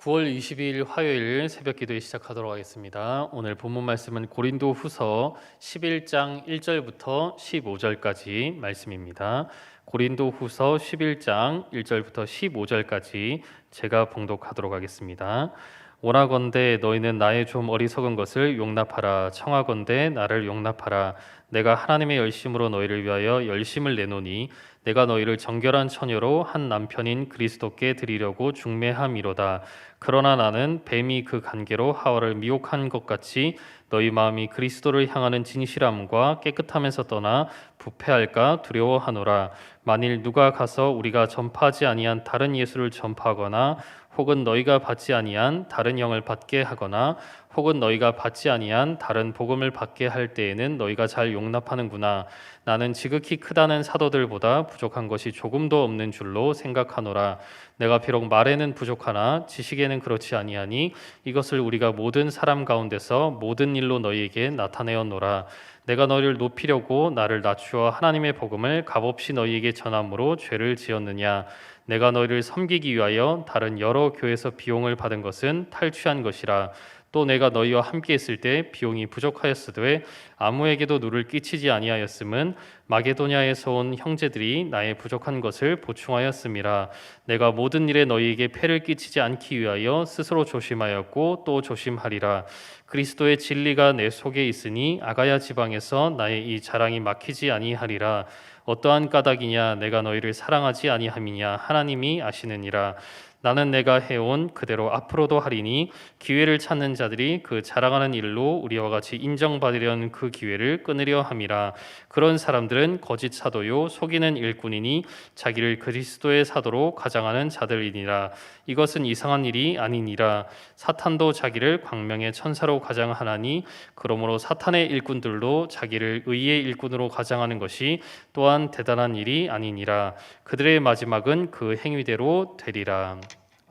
9월 22일 화요일 새벽 기도에 시작하도록 하겠습니다. 오늘 본문 말씀은 고린도후서 11장 1절부터 15절까지 말씀입니다. 고린도후서 11장 1절부터 15절까지 제가 봉독하도록 하겠습니다. 원하건대 너희는 나의 좀 어리석은 것을 용납하라. 청하건대 나를 용납하라. 내가 하나님의 열심으로 너희를 위하여 열심을 내노니 내가 너희를 정결한 처녀로 한 남편인 그리스도께 드리려고 중매함이로다. 그러나 나는 뱀이 그 간계로 하와를 미혹한 것 같이 너희 마음이 그리스도를 향하는 진실함과 깨끗함에서 떠나 부패할까 두려워하노라. 만일 누가 가서 우리가 전파하지 아니한 다른 예수를 전파하거나 혹은 너희가 받지 아니한 다른 영을 받게 하거나 혹은 너희가 받지 아니한 다른 복음을 받게 할 때에는 너희가 잘 용납하는구나. 나는 지극히 크다는 사도들보다 부족한 것이 조금도 없는 줄로 생각하노라. 내가 비록 말에는 부족하나 지식에는 그렇지 아니하니 이것을 우리가 모든 사람 가운데서 모든 일로 너희에게 나타내었노라. 내가 너희를 높이려고 나를 낮추어 하나님의 복음을 값없이 너희에게 전함으로 죄를 지었느냐. 내가 너희를 섬기기 위하여 다른 여러 교회에서 비용을 받은 것은 탈취한 것이라. 또 내가 너희와 함께 있을 때 비용이 부족하였으되 아무에게도 누를 끼치지 아니하였음은 마게도냐에서 온 형제들이 나의 부족한 것을 보충하였음이라. 내가 모든 일에 너희에게 폐를 끼치지 않기 위하여 스스로 조심하였고 또 조심하리라. 그리스도의 진리가 내 속에 있으니 아가야 지방에서 나의 이 자랑이 막히지 아니하리라. 어떠한 까닭이냐. 내가 너희를 사랑하지 아니함이냐. 하나님이 아시느니라. 나는 내가 해온 그대로 앞으로도 하리니 기회를 찾는 자들이 그 자랑하는 일로 우리와 같이 인정받으려는 그 기회를 끊으려 함이라. 그런 사람들은 거짓 사도요 속이는 일꾼이니 자기를 그리스도의 사도로 가장하는 자들이니라. 이것은 이상한 일이 아니니라. 사탄도 자기를 광명의 천사로 가장하나니 그러므로 사탄의 일꾼들도 자기를 의의 일꾼으로 가장하는 것이 또한 대단한 일이 아니니라. 그들의 마지막은 그 행위대로 되리라.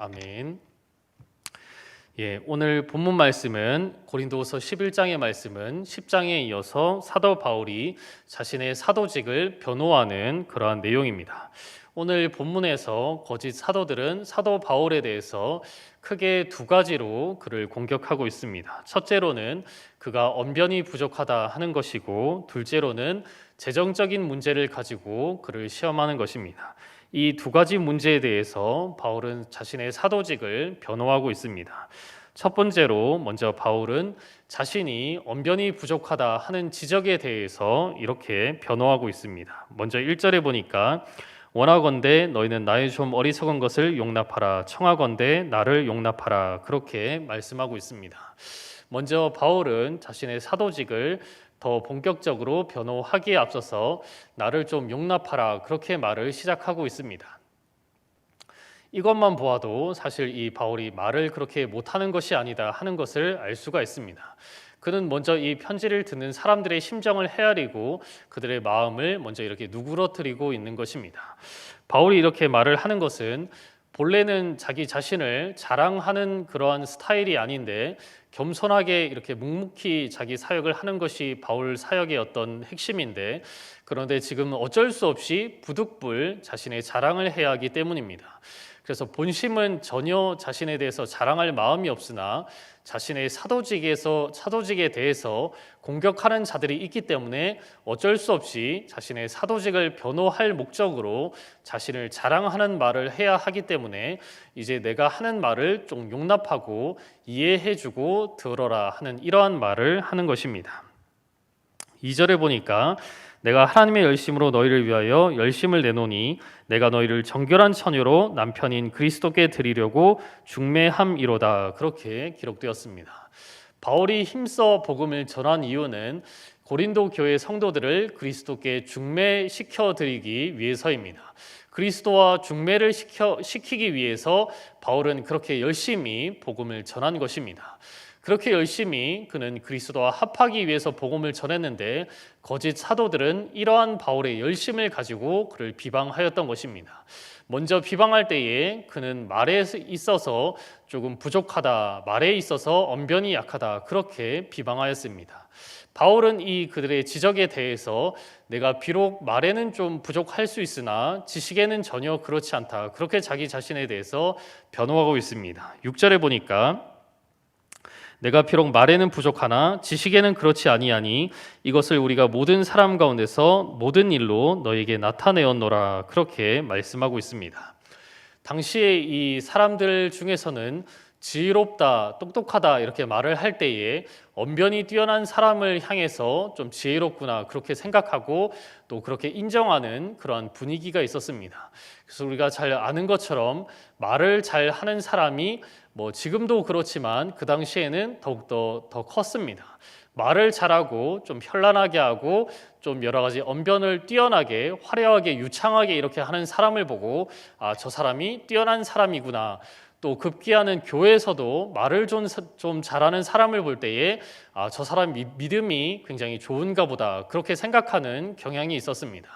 아멘. 오늘 본문 말씀은 고린도후서 11장의 말씀은 10장에 이어서 사도 바울이 자신의 사도직을 변호하는 그러한 내용입니다. 오늘 본문에서 거짓 사도들은 사도 바울에 대해서 크게 두 가지로 그를 공격하고 있습니다. 첫째로는 그가 언변이 부족하다 하는 것이고, 둘째로는 재정적인 문제를 가지고 그를 시험하는 것입니다. 이 두 가지 문제에 대해서 바울은 자신의 사도직을 변호하고 있습니다. 첫 번째로 먼저 바울은 자신이 언변이 부족하다 하는 지적에 대해서 이렇게 변호하고 있습니다. 먼저 1절에 보니까 원하건대 너희는 나의 좀 어리석은 것을 용납하라. 청하건대 나를 용납하라. 그렇게 말씀하고 있습니다. 먼저 바울은 자신의 사도직을 더 본격적으로 변호하기에 앞서서 나를 좀 용납하라 그렇게 말을 시작하고 있습니다. 이것만 보아도 사실 이 바울이 말을 그렇게 못하는 것이 아니다 하는 것을 알 수가 있습니다. 그는 먼저 이 편지를 듣는 사람들의 심정을 헤아리고 그들의 마음을 먼저 이렇게 누그러뜨리고 있는 것입니다. 바울이 이렇게 말을 하는 것은 본래는 자기 자신을 자랑하는 그러한 스타일이 아닌데 겸손하게 이렇게 묵묵히 자기 사역을 하는 것이 바울 사역의 어떤 핵심인데, 그런데 지금 어쩔 수 없이 부득불 자신의 자랑을 해야 하기 때문입니다. 그래서 본심은 전혀 자신에 대해서 자랑할 마음이 없으나 자신의 사도직에 대해서 공격하는 자들이 있기 때문에 어쩔 수 없이 자신의 사도직을 변호할 목적으로 자신을 자랑하는 말을 해야 하기 때문에 이제 내가 하는 말을 좀 용납하고 이해해주고 들어라 하는 이러한 말을 하는 것입니다. 2절에 보니까 내가 하나님의 열심으로 너희를 위하여 열심을 내노니 내가 너희를 정결한 처녀로 남편인 그리스도께 드리려고 중매함이로다. 그렇게 기록되었습니다. 바울이 힘써 복음을 전한 이유는 고린도 교회 성도들을 그리스도께 중매시켜 드리기 위해서입니다. 그리스도와 중매를 시키기 위해서 바울은 그렇게 열심히 복음을 전한 것입니다. 그렇게 열심히 그는 그리스도와 합하기 위해서 복음을 전했는데 거짓 사도들은 이러한 바울의 열심을 가지고 그를 비방하였던 것입니다. 먼저 비방할 때에 그는 말에 있어서 조금 부족하다, 말에 있어서 언변이 약하다 그렇게 비방하였습니다. 바울은 이 그들의 지적에 대해서 내가 비록 말에는 좀 부족할 수 있으나 지식에는 전혀 그렇지 않다, 그렇게 자기 자신에 대해서 변호하고 있습니다. 6절에 보니까 내가 비록 말에는 부족하나 지식에는 그렇지 아니하니 이것을 우리가 모든 사람 가운데서 모든 일로 너에게 나타내었노라, 그렇게 말씀하고 있습니다. 당시에 이 사람들 중에서는 지혜롭다, 똑똑하다 이렇게 말을 할 때에 언변이 뛰어난 사람을 향해서 좀 지혜롭구나 그렇게 생각하고 또 그렇게 인정하는 그러한 분위기가 있었습니다. 그래서 우리가 잘 아는 것처럼 말을 잘 하는 사람이 지금도 그렇지만 그 당시에는 더욱더 더 컸습니다. 말을 잘하고 좀 현란하게 하고 좀 여러 가지 언변을 뛰어나게 화려하게 유창하게 이렇게 하는 사람을 보고 저 사람이 뛰어난 사람이구나. 또 급기야는 교회에서도 말을 좀 잘하는 사람을 볼 때에 저 사람 믿음이 굉장히 좋은가 보다 그렇게 생각하는 경향이 있었습니다.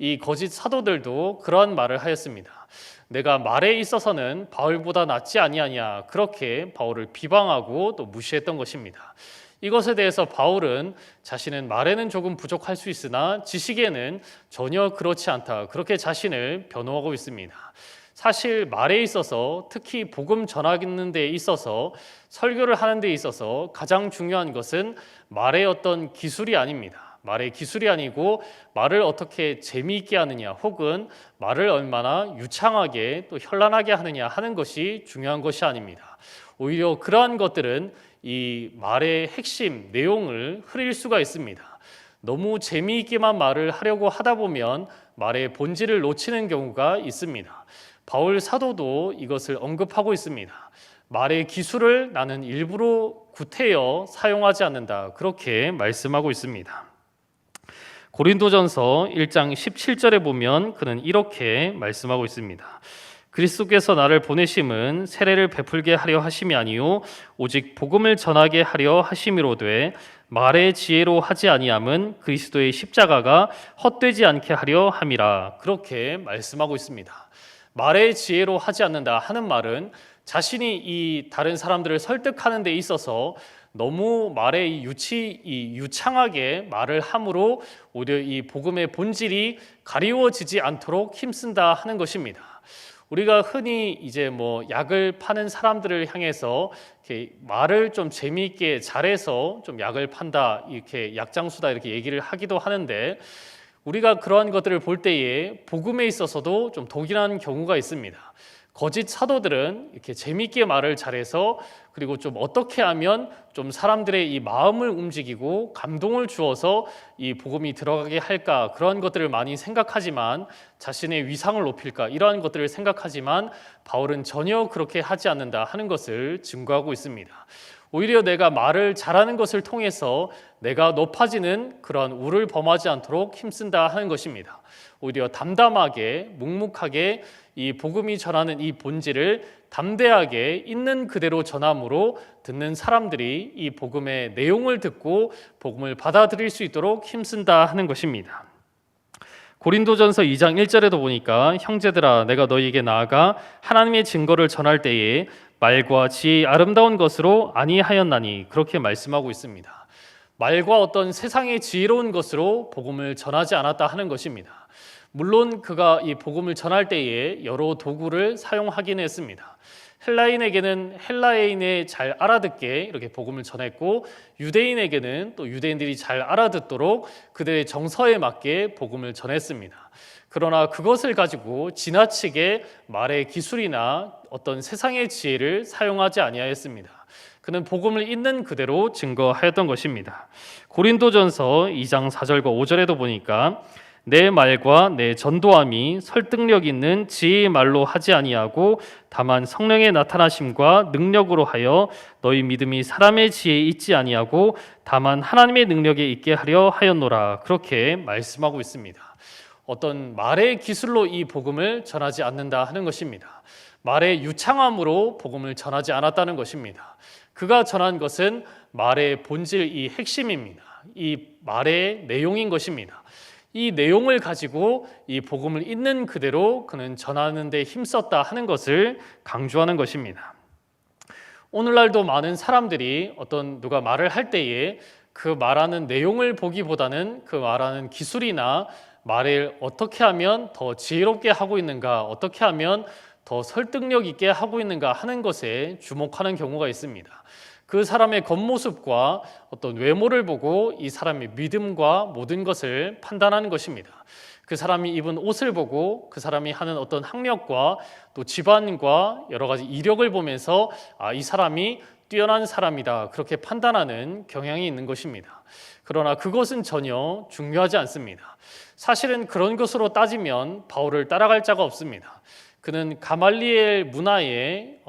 이 거짓 사도들도 그러한 말을 하였습니다. 내가 말에 있어서는 바울보다 낫지 아니하냐, 그렇게 바울을 비방하고 또 무시했던 것입니다. 이것에 대해서 바울은 자신은 말에는 조금 부족할 수 있으나 지식에는 전혀 그렇지 않다, 그렇게 자신을 변호하고 있습니다. 사실 말에 있어서, 특히 복음 전하는 데 있어서, 설교를 하는 데 있어서 가장 중요한 것은 말의 어떤 기술이 아닙니다. 말의 기술이 아니고 말을 어떻게 재미있게 하느냐, 혹은 말을 얼마나 유창하게 또 현란하게 하느냐 하는 것이 중요한 것이 아닙니다. 오히려 그러한 것들은 이 말의 핵심 내용을 흐릴 수가 있습니다. 너무 재미있게만 말을 하려고 하다 보면 말의 본질을 놓치는 경우가 있습니다. 바울 사도도 이것을 언급하고 있습니다. 말의 기술을 나는 일부러 구태여 사용하지 않는다, 그렇게 말씀하고 있습니다. 고린도전서 1장 17절에 보면 그는 이렇게 말씀하고 있습니다. 그리스도께서 나를 보내심은 세례를 베풀게 하려 하심이 아니요 오직 복음을 전하게 하려 하심이로되 말의 지혜로 하지 아니함은 그리스도의 십자가가 헛되지 않게 하려 함이라, 그렇게 말씀하고 있습니다. 말의 지혜로 하지 않는다 하는 말은 자신이 이 다른 사람들을 설득하는 데 있어서 너무 말의 유창하게 말을 함으로 오히려 이 복음의 본질이 가리워지지 않도록 힘쓴다 하는 것입니다. 우리가 흔히 이제 약을 파는 사람들을 향해서 이렇게 말을 좀 재미있게 잘해서 좀 약을 판다, 이렇게 약장수다 이렇게 얘기를 하기도 하는데, 우리가 그러한 것들을 볼 때에 복음에 있어서도 좀 독일한 경우가 있습니다. 거짓 사도들은 이렇게 재미있게 말을 잘해서, 그리고 좀 어떻게 하면 좀 사람들의 이 마음을 움직이고 감동을 주어서 이 복음이 들어가게 할까, 그런 것들을 많이 생각하지만, 자신의 위상을 높일까 이러한 것들을 생각하지만 바울은 전혀 그렇게 하지 않는다 하는 것을 증거하고 있습니다. 오히려 내가 말을 잘하는 것을 통해서 내가 높아지는 그런 우를 범하지 않도록 힘쓴다 하는 것입니다. 오히려 담담하게 묵묵하게 이 복음이 전하는 이 본질을 담대하게 있는 그대로 전함으로 듣는 사람들이 이 복음의 내용을 듣고 복음을 받아들일 수 있도록 힘쓴다 하는 것입니다. 고린도전서 2장 1절에도 보니까 형제들아 내가 너희에게 나아가 하나님의 증거를 전할 때에 말과 지혜의 아름다운 것으로 아니하였나니, 그렇게 말씀하고 있습니다. 말과 어떤 세상의 지혜로운 것으로 복음을 전하지 않았다 하는 것입니다. 물론 그가 이 복음을 전할 때에 여러 도구를 사용하긴 했습니다. 헬라인에게는 헬라인에 잘 알아듣게 이렇게 복음을 전했고, 유대인에게는 또 유대인들이 잘 알아듣도록 그들의 정서에 맞게 복음을 전했습니다. 그러나 그것을 가지고 지나치게 말의 기술이나 어떤 세상의 지혜를 사용하지 아니하였습니다. 그는 복음을 있는 그대로 증거하였던 것입니다. 고린도전서 2장 4절과 5절에도 보니까 내 말과 내 전도함이 설득력 있는 지혜의 말로 하지 아니하고 다만 성령의 나타나심과 능력으로 하여 너희 믿음이 사람의 지혜에 있지 아니하고 다만 하나님의 능력에 있게 하려 하였노라, 그렇게 말씀하고 있습니다. 어떤 말의 기술로 이 복음을 전하지 않는다 하는 것입니다. 말의 유창함으로 복음을 전하지 않았다는 것입니다. 그가 전한 것은 말의 본질, 이 핵심입니다. 이 말의 내용인 것입니다. 이 내용을 가지고 이 복음을 있는 그대로 그는 전하는 데 힘썼다 하는 것을 강조하는 것입니다. 오늘날도 많은 사람들이 누가 말을 할 때에 그 말하는 내용을 보기보다는 그 말하는 기술이나 말을 어떻게 하면 더 지혜롭게 하고 있는가, 어떻게 하면 더 설득력 있게 하고 있는가 하는 것에 주목하는 경우가 있습니다. 그 사람의 겉모습과 어떤 외모를 보고 이 사람의 믿음과 모든 것을 판단하는 것입니다. 그 사람이 입은 옷을 보고 그 사람이 하는 어떤 학력과 또 집안과 여러 가지 이력을 보면서 이 사람이 뛰어난 사람이다, 그렇게 판단하는 경향이 있는 것입니다. 그러나 그것은 전혀 중요하지 않습니다. 사실은 그런 것으로 따지면 바울을 따라갈 자가 없습니다. 그는 가말리엘 문화에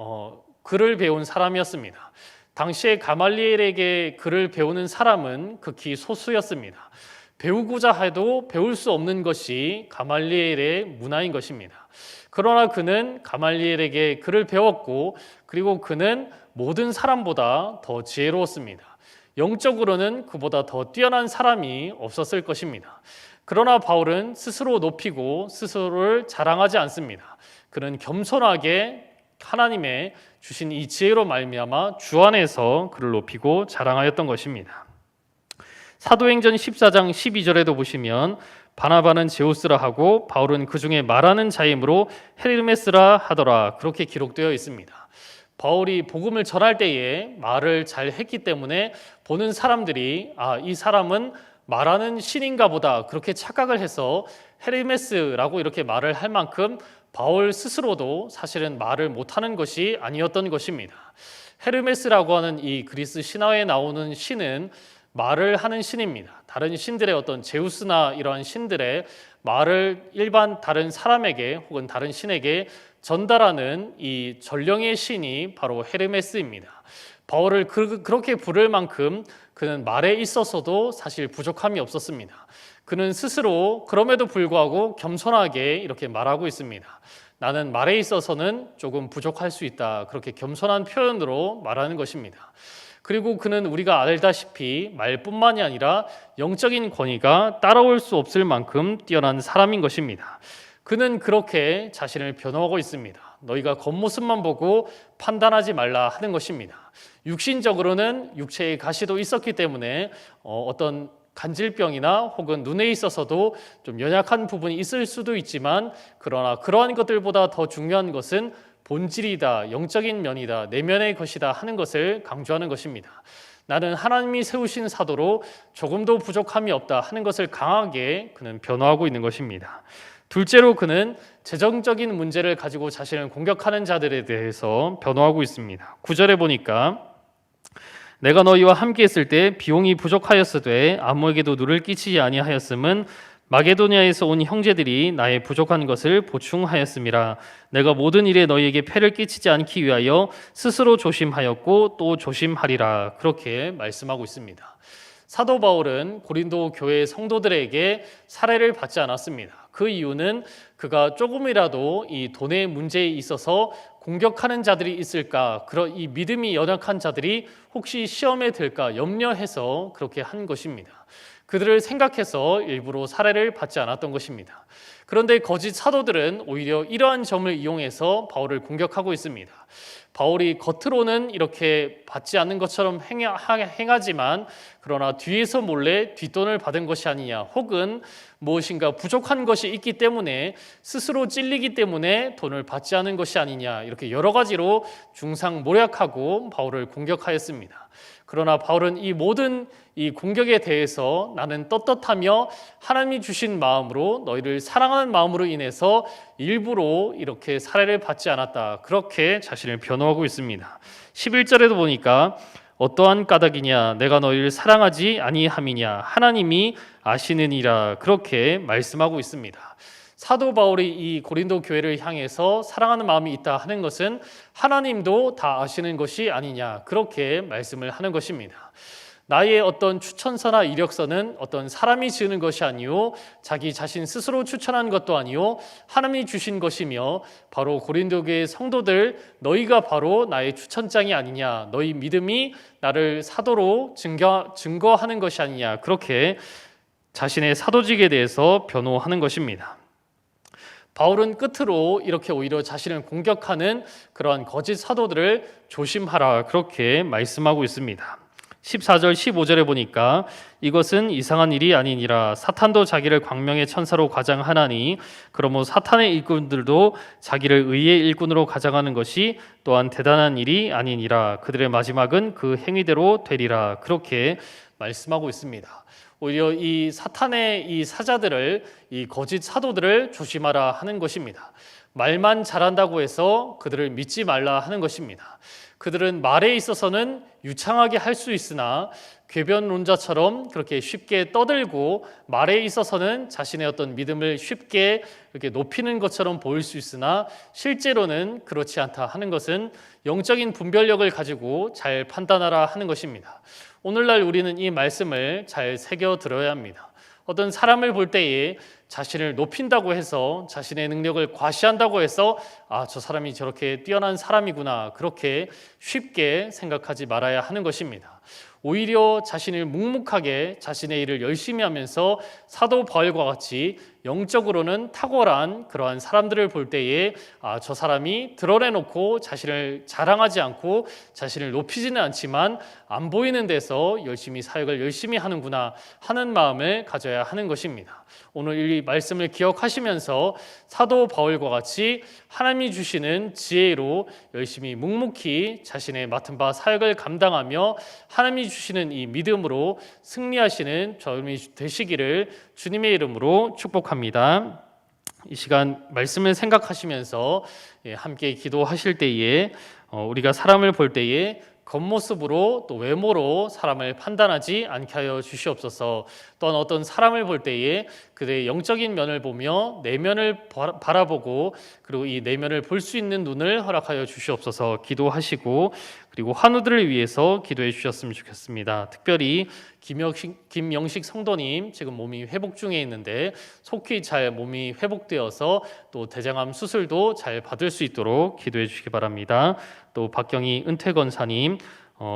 글을 배운 사람이었습니다. 당시에 가말리엘에게 글을 배우는 사람은 극히 소수였습니다. 배우고자 해도 배울 수 없는 것이 가말리엘의 문화인 것입니다. 그러나 그는 가말리엘에게 글을 배웠고, 그리고 그는 모든 사람보다 더 지혜로웠습니다. 영적으로는 그보다 더 뛰어난 사람이 없었을 것입니다. 그러나 바울은 스스로 높이고 스스로를 자랑하지 않습니다. 그는 겸손하게 하나님의 주신 이 지혜로 말미암아 주 안에서 그를 높이고 자랑하였던 것입니다. 사도행전 14장 12절에도 보시면 바나바는 제우스라 하고 바울은 그 중에 말하는 자이므로 헤르메스라 하더라, 그렇게 기록되어 있습니다. 바울이 복음을 전할 때에 말을 잘 했기 때문에 보는 사람들이 이 사람은 말하는 신인가 보다, 그렇게 착각을 해서 헤르메스라고 이렇게 말을 할 만큼 바울 스스로도 사실은 말을 못하는 것이 아니었던 것입니다. 헤르메스라고 하는 이 그리스 신화에 나오는 신은 말을 하는 신입니다. 다른 신들의 어떤 제우스나 이러한 신들의 말을 일반 다른 사람에게 혹은 다른 신에게 전달하는 이 전령의 신이 바로 헤르메스입니다. 바울을 그렇게 부를 만큼 그는 말에 있어서도 사실 부족함이 없었습니다. 그는 스스로 그럼에도 불구하고 겸손하게 이렇게 말하고 있습니다. 나는 말에 있어서는 조금 부족할 수 있다, 그렇게 겸손한 표현으로 말하는 것입니다. 그리고 그는 우리가 알다시피 말뿐만이 아니라 영적인 권위가 따라올 수 없을 만큼 뛰어난 사람인 것입니다. 그는 그렇게 자신을 변호하고 있습니다. 너희가 겉모습만 보고 판단하지 말라 하는 것입니다. 육신적으로는 육체의 가시도 있었기 때문에 어떤 간질병이나 혹은 눈에 있어서도 좀 연약한 부분이 있을 수도 있지만, 그러나 그러한 것들보다 더 중요한 것은 본질이다, 영적인 면이다, 내면의 것이다 하는 것을 강조하는 것입니다. 나는 하나님이 세우신 사도로 조금도 부족함이 없다 하는 것을 강하게 그는 변호하고 있는 것입니다. 둘째로 그는 재정적인 문제를 가지고 자신을 공격하는 자들에 대해서 변호하고 있습니다. 9절에 보니까 내가 너희와 함께 있을 때 비용이 부족하였으되 아무에게도 누를 끼치지 아니하였음은 마게도니아에서 온 형제들이 나의 부족한 것을 보충하였음이라. 내가 모든 일에 너희에게 폐를 끼치지 않기 위하여 스스로 조심하였고 또 조심하리라, 그렇게 말씀하고 있습니다. 사도 바울은 고린도 교회 성도들에게 살해를 받지 않았습니다. 그 이유는 그가 조금이라도 이 돈의 문제에 있어서 공격하는 자들이 있을까, 그런 이 믿음이 연약한 자들이 혹시 시험에 들까 염려해서 그렇게 한 것입니다. 그들을 생각해서 일부러 살해를 받지 않았던 것입니다. 그런데 거짓 사도들은 오히려 이러한 점을 이용해서 바울을 공격하고 있습니다. 바울이 겉으로는 이렇게 받지 않는 것처럼 행하지만 그러나 뒤에서 몰래 뒷돈을 받은 것이 아니냐, 혹은 무엇인가 부족한 것이 있기 때문에 스스로 찔리기 때문에 돈을 받지 않은 것이 아니냐, 이렇게 여러 가지로 중상모략하고 바울을 공격하였습니다. 그러나 바울은 이 모든 이 공격에 대해서 나는 떳떳하며 하나님이 주신 마음으로 너희를 사랑하는 마음으로 인해서 일부러 이렇게 살해를 받지 않았다, 그렇게 자신을 변호하고 있습니다. 11절에도 보니까 어떠한 까닭이냐, 내가 너희를 사랑하지 아니함이냐, 하나님이 아시느니라, 그렇게 말씀하고 있습니다. 사도 바울이 이 고린도 교회를 향해서 사랑하는 마음이 있다 하는 것은 하나님도 다 아시는 것이 아니냐, 그렇게 말씀을 하는 것입니다. 나의 어떤 추천서나 이력서는 어떤 사람이 지은 것이 아니요 자기 자신 스스로 추천한 것도 아니요 하나님이 주신 것이며, 바로 고린도 교회 성도들 너희가 바로 나의 추천장이 아니냐, 너희 믿음이 나를 사도로 증거하는 것이 아니냐, 그렇게 자신의 사도직에 대해서 변호하는 것입니다. 바울은 끝으로 이렇게 오히려 자신을 공격하는 그러한 거짓 사도들을 조심하라, 그렇게 말씀하고 있습니다. 14절 15절에 보니까 이것은 이상한 일이 아니니라. 사탄도 자기를 광명의 천사로 가장하나니 그러므로 사탄의 일꾼들도 자기를 의의 일꾼으로 가장하는 것이 또한 대단한 일이 아니니라. 그들의 마지막은 그 행위대로 되리라. 그렇게 말씀하고 있습니다. 오히려 이 사탄의 이 사자들을, 이 거짓 사도들을 조심하라 하는 것입니다. 말만 잘한다고 해서 그들을 믿지 말라 하는 것입니다. 그들은 말에 있어서는 유창하게 할 수 있으나 궤변론자처럼 그렇게 쉽게 떠들고 말에 있어서는 자신의 어떤 믿음을 쉽게 이렇게 높이는 것처럼 보일 수 있으나 실제로는 그렇지 않다 하는 것은 영적인 분별력을 가지고 잘 판단하라 하는 것입니다. 오늘날 우리는 이 말씀을 잘 새겨 들어야 합니다. 어떤 사람을 볼 때에 자신을 높인다고 해서, 자신의 능력을 과시한다고 해서 저 사람이 저렇게 뛰어난 사람이구나, 그렇게 쉽게 생각하지 말아야 하는 것입니다. 오히려 자신을 묵묵하게 자신의 일을 열심히 하면서 사도 바울과 같이 영적으로는 탁월한 그러한 사람들을 볼 때에 저 사람이 드러내놓고 자신을 자랑하지 않고 자신을 높이지는 않지만 안 보이는 데서 열심히 사역을 열심히 하는구나 하는 마음을 가져야 하는 것입니다. 오늘 이 말씀을 기억하시면서 사도 바울과 같이 하나님이 주시는 지혜로 열심히 묵묵히 자신의 맡은 바 사역을 감당하며 하나님이 주시는 이 믿음으로 승리하시는 저희 되시기를 주님의 이름으로 축복합니다. 이 시간 말씀을 생각하시면서 함께 기도하실 때에 우리가 사람을 볼 때에 겉모습으로 또 외모로 사람을 판단하지 않게 하여 주시옵소서. 또한 어떤 사람을 볼 때에 그들의 영적인 면을 보며 내면을 바라보고 그리고 이 내면을 볼 수 있는 눈을 허락하여 주시옵소서. 기도하시고 그리고 환우들을 위해서 기도해 주셨으면 좋겠습니다. 특별히 김영식 성도님 지금 몸이 회복 중에 있는데 속히 잘 몸이 회복되어서 또 대장암 수술도 잘 받을 수 있도록 기도해 주시기 바랍니다. 또 박경희 은퇴건사님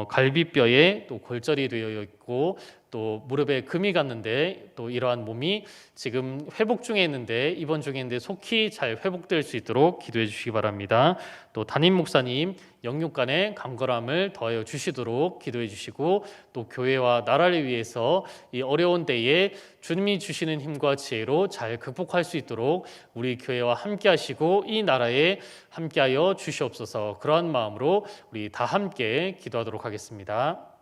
갈비뼈에 또 골절이 되어 있고 또 무릎에 금이 갔는데 또 이러한 몸이 지금 회복 중에 있는데 입원 중에 있는데 속히 잘 회복될 수 있도록 기도해 주시기 바랍니다. 또 담임 목사님 영육간의 강건함을 더하여 주시도록 기도해 주시고 또 교회와 나라를 위해서 이 어려운 때에 주님이 주시는 힘과 지혜로 잘 극복할 수 있도록 우리 교회와 함께 하시고 이 나라에 함께하여 주시옵소서. 그러한 마음으로 우리 다 함께 기도하도록 하겠습니다.